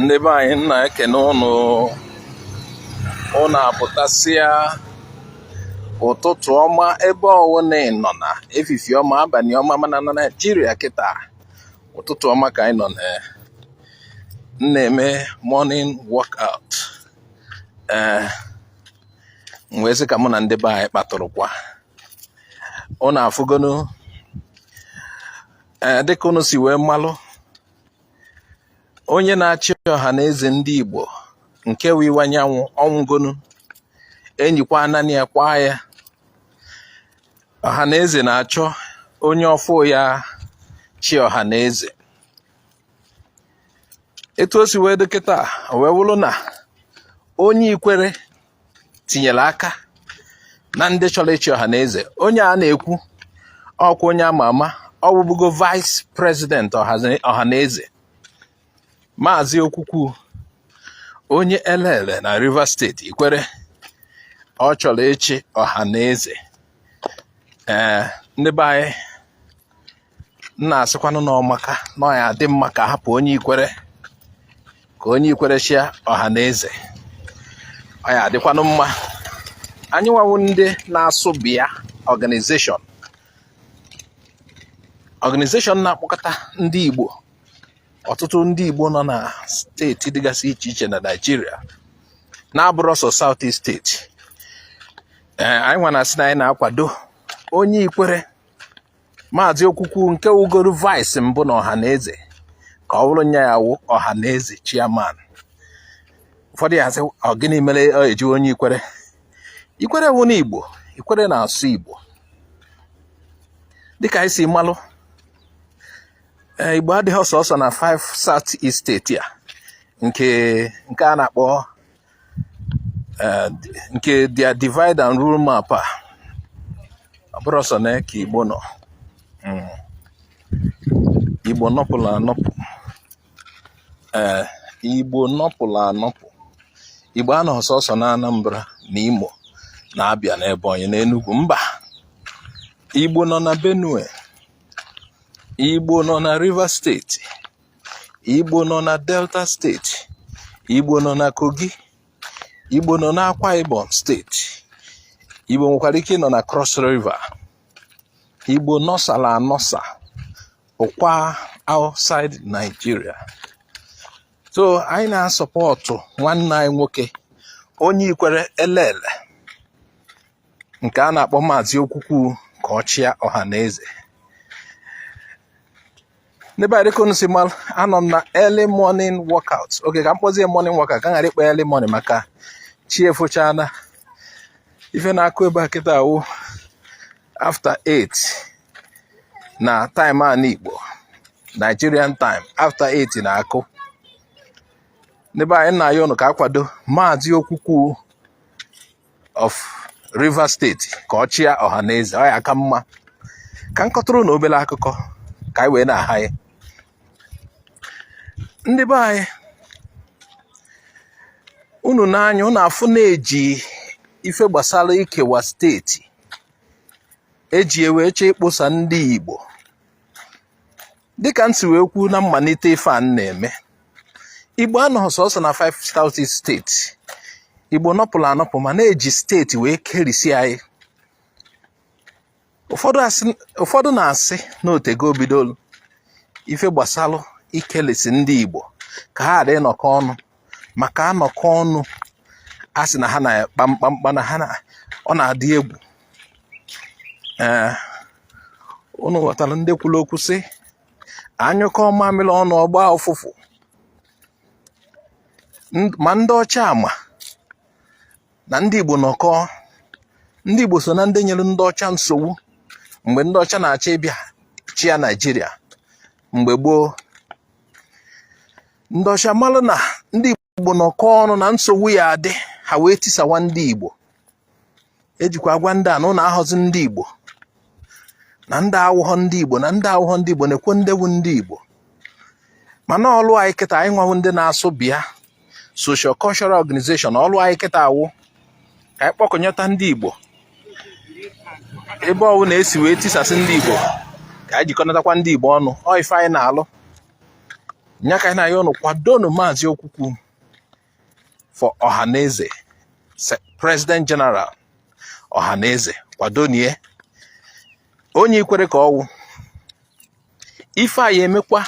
ndị be anyị na-ekene ụnụ apụtasịa ụtụtụ ọma ebe ọwụna nọ na efifi ọma abalị ọma mana na Naịjirịa kịta ụtụtụ ọma ka anyị nọ na-eme morning workout wee sị ka mụ na ndị be anyị kpatụrụkwa ụnụ afụgonu dịka ụnụ si wee malụ onye na-achị Ohaneze Ndigbo nke wiwe anyanwụ ọnwụgonu enyikwa naanị ya kwa ya. Ohaneze na-achọ onye ọfụ ya chi Ohaneze. Etu o si wee dịkịta wee wụrụ na onye Ikwerre tinyere aka na ndị chọrọ ịchị Ohaneze. Onye a na-ekwu ọkwa onye ama ama ọ bụbugo vice president Ohaneze, Maazị Okwukwu, onye elele na Rivers steeti Ikwerre. Ọ chọrọ ịchị Ohaneze. Ndị be anyị na-asịkwanụ n'ọmaka na ọ ya dị mma ka hapụ onye Ikwerre ka onye Ikwerre chịa Ohaneze. Ọ ya adịkwanụ mma. Anyị nwawu ndị na-asụ bịa organization na-akpọkọta ndị Igbo. Ọtụtụ ndị Igbo nọ na steeti dịgasị iche iche na Naịjirịa na-abụrụ sọ Southeastern. Anyị nwa na-asị na anyị na-akwado onye Ikwerre Maazị Okwukwu nke wugoro vice mbụ na Ohaneze ka ọ bụrụ nya ya wụ Ohaneze chairman. Ụfọdụ ya sị ọ gịnị mere ọ eji onye Ikwerre? Ikwerre wụ n'Igbo, Ikwerre na-asụ Igbo dịka anyị si malụ. Igbo adịghị ọsọsọ na 5 Southeastern steeti a nke a na-akpọ nke dia divide and rule map a. Ọ bụrụ ọsọ na ka Igbo nọ. Igbo nọpụrụ anọpụ. Igbo nọpụrụ anọpụ. Igbo anọghị ọsọsọ na Anambra na Imo na Abia na Ebonyi na Enugu. Mba, Igbo nọ na Benue, Igbo nọ na Rivers steeti, Igbo nọ na Delta steeti, Igbo nọ na Kogi, Igbo nọ na Akwa Ibom steeti, Igbo nwekwara ike nọ na Cross River. Igbo nọsala anọsa ụkwa outside Nigeria. So anyị na-asọpọtụ nwanne anyị nwoke onye Ikwerre elele nke a na-akpọ Maazị Okwukwu ka ọ chịa Ohaneze. N'ebe a dịka unu si mal, anọ m na early morning workout. Oge ka m kpọzie morning workout ka m ghara ịkpọ early morning maka chi efochana. Ife na-akụ ebe a kịta awụ after 8 na time a n'Igbo, Nigerian time after 8 na-akụ. N'ebe anyị na-ayọ unu ka akwado Maazị Okwukwu of Rivers State ka ọ chịa Ohaneze. Ọ ya aka mma ka m kọtụrụ na obere akụkọ ka anyị wee na-aha ya. Ndị be anyị, unu n'anya unu afụ na-eji ife gbasara ikewa steeti eji wee chọọ ịkpụsa ndị Igbo. Dịka nsi wee kwu na mmalite ife a na-eme, Igbo anọghị sọsọ na 5 Southeastern steeti. Igbo nọpụrụ anọpụ ma na-eji steeti wee kerisi anyị. Ụfọdụ na-asị na otego bidolu ife gbasalụ ikelesi ndị Igbo ka ha adị nọkọ ọnụ, maka anọkọ ọnụ a sị na ha na-akpa mkpamkpa na ọ na-adị egwu. Unu ghọtara ndị kwuru okwu sị anyụkọ mamịrị ọnụ ọgba ụfụfụ. Ma ndị ọcha ama na ndị Igbo nọkọ. Ndị Igbo so na ndị nyere ndị ọcha nsogbu mgbe ndị ọcha na-achọ ịbịa chịa Naịjirịa mgbe gboo. Ndị ọcha malụ na ndị Igbo nọkọ ọnụ na nsogbu ya adị, ha wee tisawa ndị Igbo. Ejikwa agwa ndị a na ụlọ ahọzi ndị Igbo na ndị awụghọ ndị Igbo na ndị awụghọ ndị Igbo na-ekwe ndewu ndị Igbo. Mana ọlụ anyị kịta anyị nwawu ndị na-asụ bịa social cultural organization. Ọlụ anyị kịta awụ ka anyị kpọkọnyeta ndị Igbo ebe ọwụ na-esi wee tisasị ndị Igbo ka anyị jikọnatakwa ndị Igbo ọnụ. Ọ ife anyị na-alụ. nya ka anyị na-ayọ unu kwadonu Maazị Okwukwu for Ohaneze President General Ohaneze, kwadonie onye Ikwerre ka ọwụ ife a ya emekwa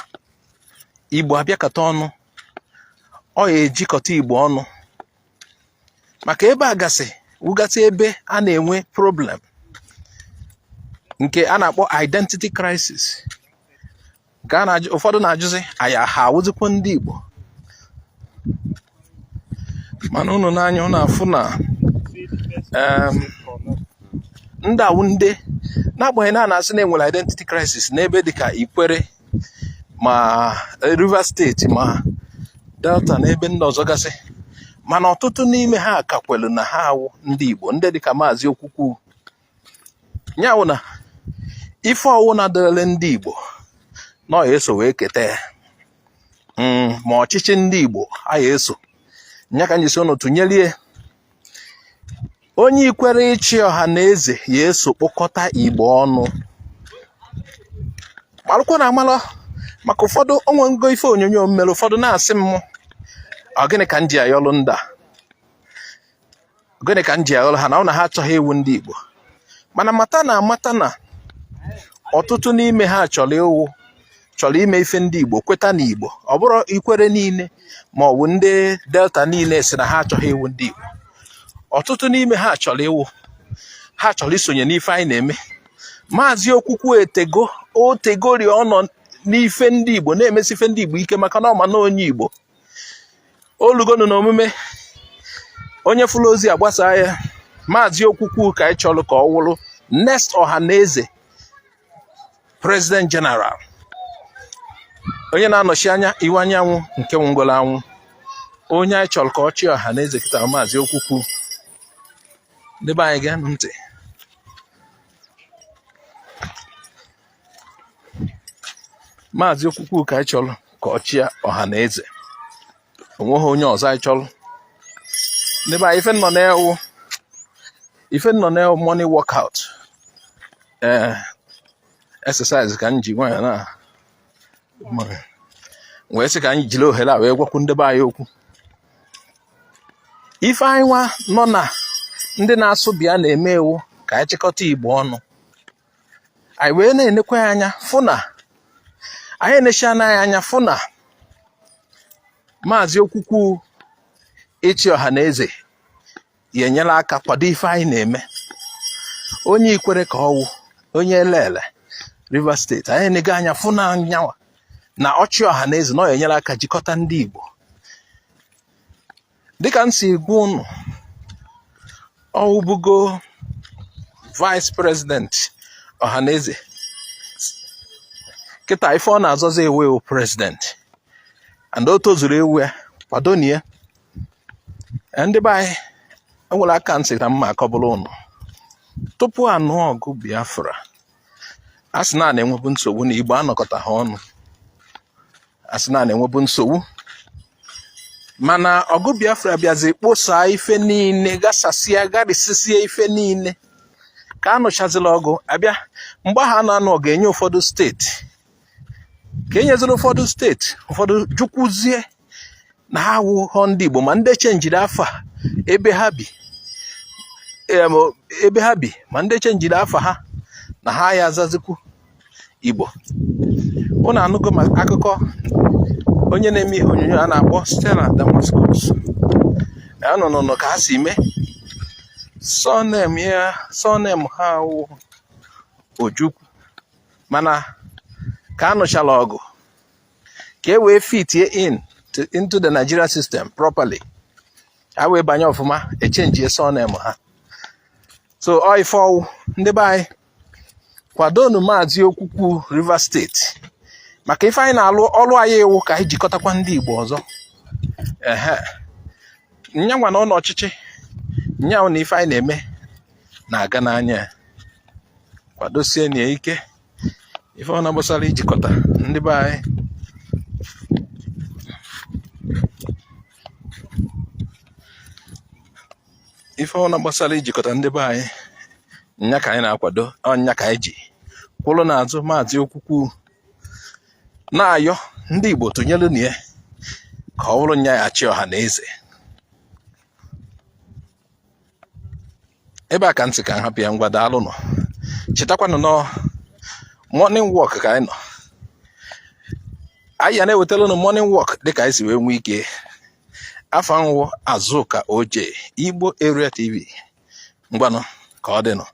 Igbo abịakọta ọnụ, ọ ya ejikọta Igbo ọnụ maka ebe a wugasị ebe a na-enwe problem nke a na-akpọ identity crisis. Ụfọdụ na-ajụzi anyị ha awụzikwa ndị Igbo, mana unu n'anya unu afụ na ndị awụ ndị n'agbanyeghị na na-asị na enwere identity crisis n'ebe dịka Ikwerre ma Rivers State ma Delta na ebe ndị ọzọ gasị, mana ọtụtụ n'ime ha kakwelu na ha awụ ndị Igbo, ndị dịka Maazị Okwukwu. Nyawụ na ife ọwụ na dịrịle ndị Igbo na ọ ya eso wee keta ya, ma ọchịchị ndị Igbo a ya eso. Nya ka njisi unu tụnyelie onye Ikwerre ịchị Ohaneze ya eso kpọkọta Igbo ọnụ. Malụkwa na amalụ maka ụfọdụ onwe ngo ife onyonyo mere ụfọdụ na-asị m ọ gịnị ka m ji ayọlụ ndị a, gịnị ka m ji ayọlụ ha na ha achọghị iwu ndị Igbo, mana mata na ọtụtụ n'ime ha chọrọ ime ife ndị Igbo, kweta na Igbo ọ bụrụ Ikwerre niile ma ọ bụ ndị Delta niile si na ha achọghị iwu ndị Igbo. Ọtụtụ n'ime ha chọrọ isonye n'ife anyị na-eme. Maazị Okwukwu otegori ọnọ n'ife ndị Igbo, na-emesi ife ndị Igbo ike maka na ọma na onye Igbo olugonu na omume onye fụlụ ozi agbasa ya. Maazị Okwukwu ka anyị chọrọ ka ọ wụrụ next Ohaneze President General, onye na-anọchi anya iwe anyanwụ nke nwungolo anwụ, onye anyị chọrọ ka ọ chịa Ohaneze kịta Maazị Okwukwu. Ndị be anyị ga-anụ ntị. Maazị Okwukwu ka anyị chọrọ ka ọ chịa Ohaneze, onweghị onye ọzọ anyị chọrọ. Ndị be anyị ife nọ na morning workout exercise ka m ji nwayọ na wee sị ka anyị jiri ohere a wee gwakwu ndị be anyị okwu. Ife anyị nwa nọ na ndị na-asụ bịa na-eme ewu ka anyị chịkọta Igbo ọnụ. Anyị wee na-enekwa ya anya fụ na anyị enechi anya fụ na Maazị Okwukwu ịchị Ohaneze ya enyela aka kwado ife anyị na-eme. Onye Ikwerre ka ọwụ, onye elele Rivers State, anyị enego anya fụ na nyanwa na ọchị Ohaneze na ọ ya enyela aka jikọta ndị Igbo. Dịka m si gwa unu, ọwụbugo Vice President Ohaneze kịta ife ọ na-azọzi ewu President, and o tozuru ewu ya kwadonie. Ndị be anyị enwere aka ntị na mma akọbụla unu tupu anụ ọgụ Biafra. A sị na na-enwebu nsogbu na Igbo anọkọta ha ọnụ, a sị na na-enwebu nsogbu, mana ọgụ Biafra bịazi kposaa ife niile, gasasịa garịsịsịa ife niile ka anụchazila ọgụ abịa. Mgbe ha na-anụ ọgụ enye ụfọdụ steeti, ka enyeziri ụfọdụ steeti, ụfọdụ jukwuzie na ha wụghọ ndị Igbo, ma ndị chenjiri afa ebe ha bi ma ndị chenjiri afa ha na ha ya azazikwu Igbo. Unu anụgo maka akụkọ onye na-eme ihe onyonyo a na-akpọ Stella Damascus. Anụnụ ka ha si mee sọnem ha wụ Ojukwu, mana ka anụchala ọgụ ka e wee fitie into the Nigeria system properly, ha wee banye ọfụma echenjie sọnem ha. So ọ ife ọwụ ndị be anyị kwadonu Maazị Okwukwu Rivers State, maka ife anyị na-alụ ọrụ anyị ewu ka anyị jikọtakwa ndị Igbo ọzọ. Nyanwa na ụlọ ọchịchị nyanwa na ife anyị na-eme na-aga n'anya, kwadosie na ike ife ọ na-agbasara ijikọta ndị be anyị. Ife ọ na-agbasara ijikọta ndị be anyị, nya ka anyị na-akwado, ọnya ka anyị ji kwụrụ n'azụ Maazị Okwukwu na-ayọ ndị Igbo tụnyelu na ya ka ọ bụrụ nya ya achị Ohaneze. Ebe a ka ntị ka nhapụ ya ngwa daalụ nọ. Chetakwanụ nọ morning walk ka anyị nọ. Anyị ya na-ewetara nụ morning walk dịka anyị si wee nwee ike. Afa nwụ Azụka Oje, Igbo Area TV. Ngwanụ ka ọ dị nọ.